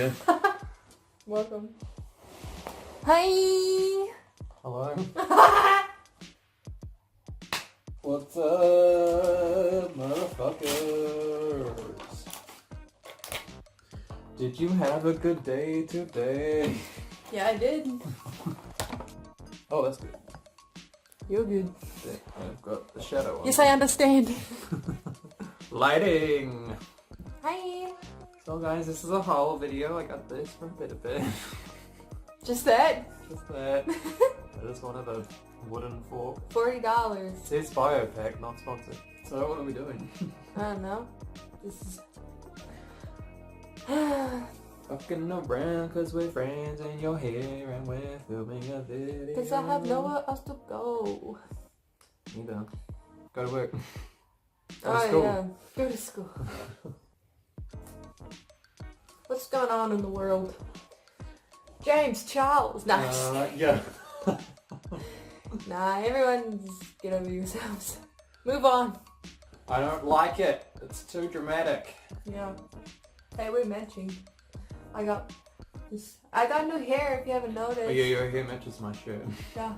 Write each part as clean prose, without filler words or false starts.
Yeah. Welcome. Hi. Hello. What's up, motherfuckers? Did you have a good day today? Yeah, I did. Oh, that's good. You're good. I've got the shadow on. Yes, I understand. Lighting! Hi. So guys, this is a haul video. I got this from Bit-A-Bit. Just that? Just that. I just wanted a wooden fork. $40. It says Biopack, not sponsored. So what are we doing? I don't know. This is... Fucking around cause we're friends and you're here and we're filming a video. Because I have nowhere else to go. Neither. Go to work. Go to Oh school. yeah, go to school. What's going on in the world? James Charles. Nice. Yeah. Nah, everyone's get over yourselves. Move on. I don't like it. It's too dramatic. Yeah. Hey, we're matching. I got this. I got new hair. If you haven't noticed. Oh yeah, your hair matches my shirt. Yeah.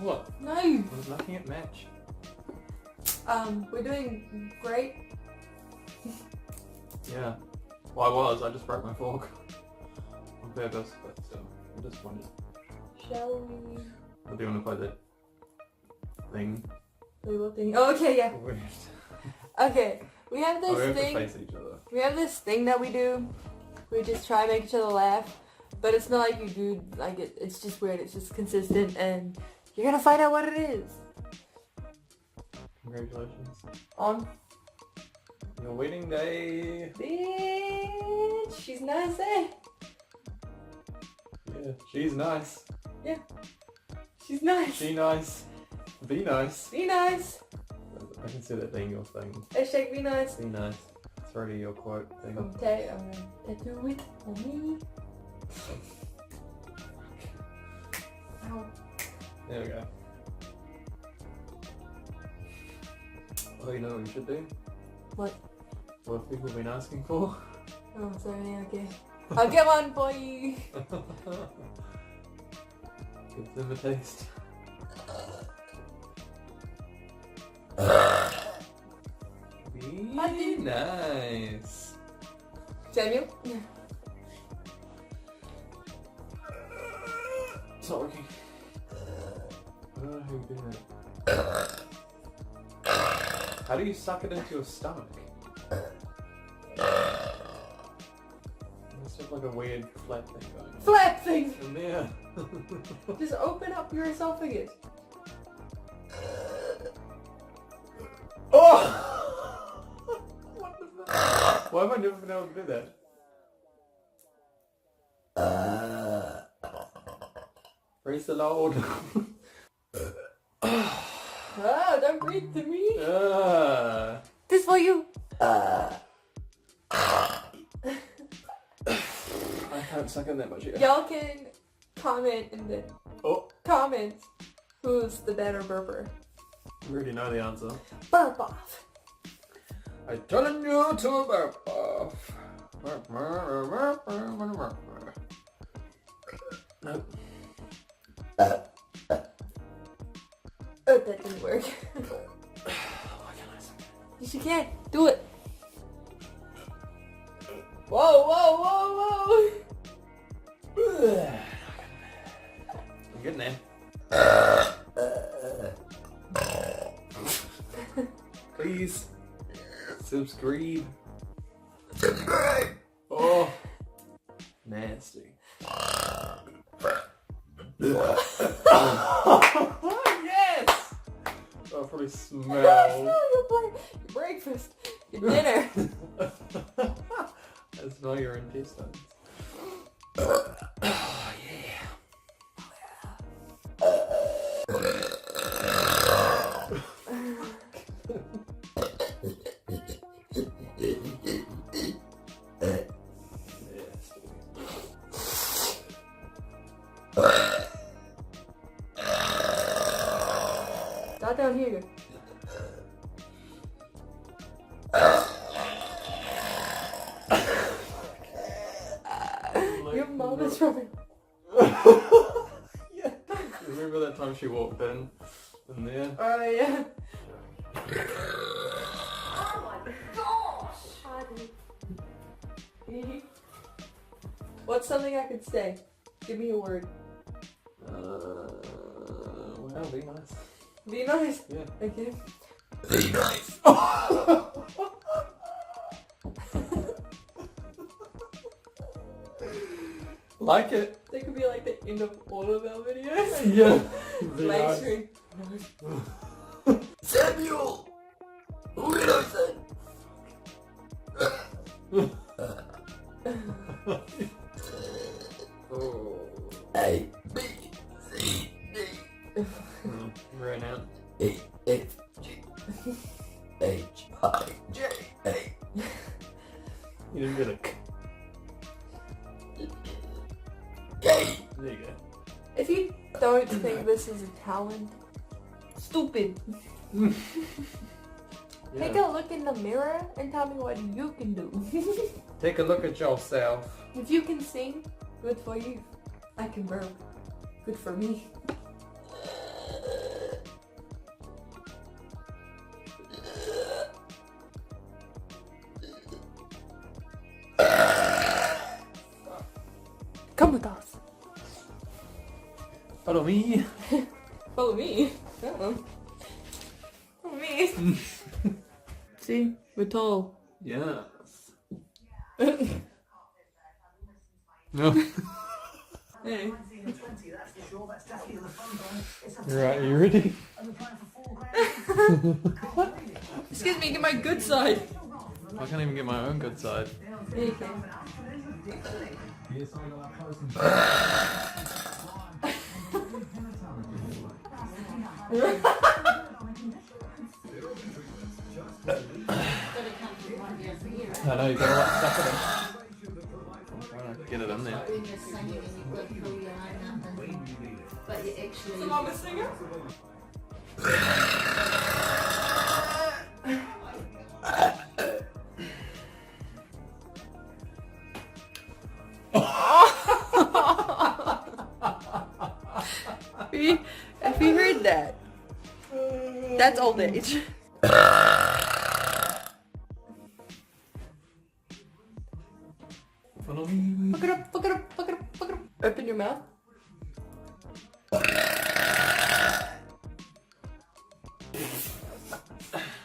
What? No. I was looking at match. We're doing great. Yeah. Well, I just broke my fork. On purpose, but still, I'm disappointed. Shall we? Or do you want to play that thing? Wait, what thing? Oh, okay, yeah. Okay, we have Oh, this we have thing. to face each other. We have this thing that we do. We just try to make each other laugh, but it's not like you do like it. It's just weird. It's just consistent, and you're gonna find out what it is. Congratulations. On Your wedding day. bitch, she's nice, eh? Yeah, she's nice. Yeah, she's nice. She nice. Be nice. Be nice. I consider that being your thing. Hashtag be nice. Be nice. It's already your quote thing. Tattoo it on me. Ow. There we go. Oh, you know what you should do? What? What people have been asking for? Oh, sorry, okay. I'll get one for you. Give them a taste. Be nice. Samuel? It's not working. I don't know how you do that. How do you suck it into your stomach? It's just like a weird flat thing going on. Flat thing! In there. Just open up your esophagus. Oh! What the fuck? Why have I never been able to do that? Praise the Lord. Oh, don't breathe to me. This for you. I can't suck in that much yet. Y'all can comment in the comments who's the better burper. We already know the answer. Burp off. I'm telling you to burp off. Nope. Oh, that didn't work. Why can't I suck it? Yes, you can. Do it. Whoa, whoa, whoa, whoa. I'm getting there. Please. Subscribe. Oh. Nasty. Yes! I'll probably smell. your breakfast. Your dinner. I smell your intestines. Not down here. Mom is from Yeah. Remember that time she walked in? And then. Oh yeah. Oh my gosh! What's something I could say? Give me a word. Well, be nice. Be nice. Yeah. Okay. Be nice. Like it. That could be like the end of all of our videos. Yeah. Live stream. Samuel! What did I say? A, B, C, D. Right now. E, F, G, H, I, J, A. You didn't get a K. K. There you go. If you don't think this is a talent, stupid. Take a look in the mirror and tell me what you can do. Take a look at yourself. If you can sing, good for you. I can burp. Good for me. Come with us. Follow me. Follow me. Follow me. See, we're tall. Yes. No. Hey. Right, you ready? Excuse me, get my good side. I can't even get my own good side. Yeah, you can. I know, you gotta like stuff it in. I'm trying to get it in there. When you're singing and you've got through your eye nothing, but you actually. So I'm a singer? If you heard that, that's old age. Follow me. Fuck it up, fuck it up, fuck it up, fuck it up. Open your mouth.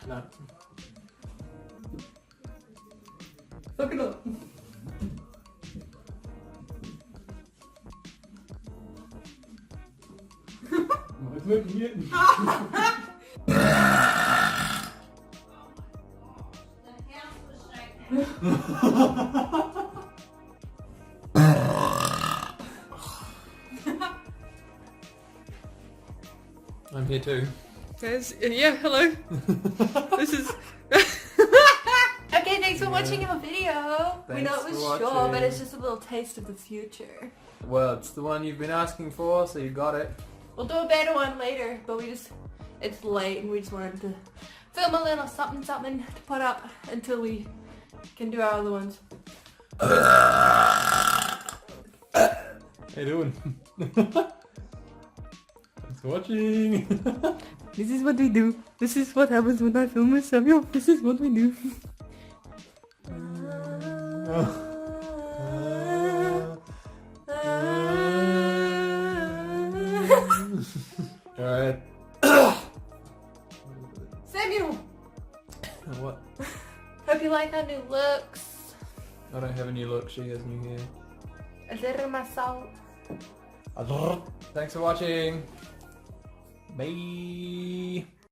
No. Fuck it up. It's looking it. I'm here too. Guys, yeah, hello. This is... Okay, thanks for watching our video. We know it Thanks was for short, but watching. it's just a little taste of the future. Well, it's the one you've been asking for, so you got it. We'll do a better one later, but it's late and we just wanted to film a little something to put up until we can do our other ones. How you doing? Thanks for watching. This is what we do. This is what happens when I film with Samuel. This is what we do. Alright. Samuel! What? Hope you like our new looks. I don't have a new look, she has new hair. A little my salt. Thanks for watching. Bye.